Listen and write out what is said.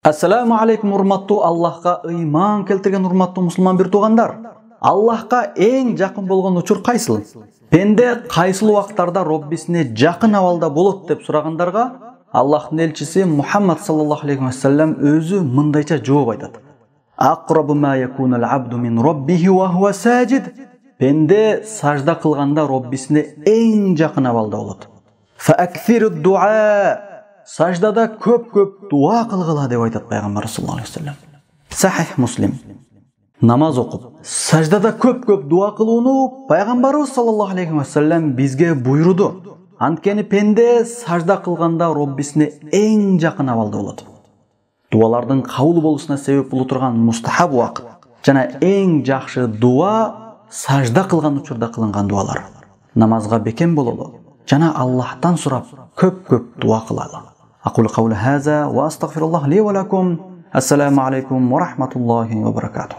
Assalamu alaikum урматтуу Аллахка ыйман келтирген урматтуу мусулман бир туугандар. Аллахка эң жакын болгон учур кайсыл? Пенде кайсыл убактарда Роббисине жакын абалда болот деп сурагандарга Аллахтын элчиси Мухаммад саллаллаху алейхи ва саллям өзү мындайча жооп айтат. Aqrabu ma yakunul abdu min rabbihi wa huwa sajid. Пенде сажда кылганда Роббисине эң жакын абалда болот. Fa akthiru du'a. Саждада көп дуа кылгыла деп айтат пайгамбар саллаллаху алейхи ва саллям. Сахих Муслим. Намаз окуп, саждада көп дуа кылууну пайгамбарыбыз саллаллаху алейхи ва саллям бизге буйруду. Анткени пенде сажда кылганда Роббисине эң жакын абалда болот. Дуалардын кабыл болушуна себеп боло турган мустахаб убакыт жана эң жакшы дуа сажда кылган учурда кылынган дуалар. Намазга бекем бололу жана Аллахтан сурап көп дуа кылалы. أقول قول هذا وأستغفر الله لي ولكم. السلام عليكم ورحمة الله وبركاته.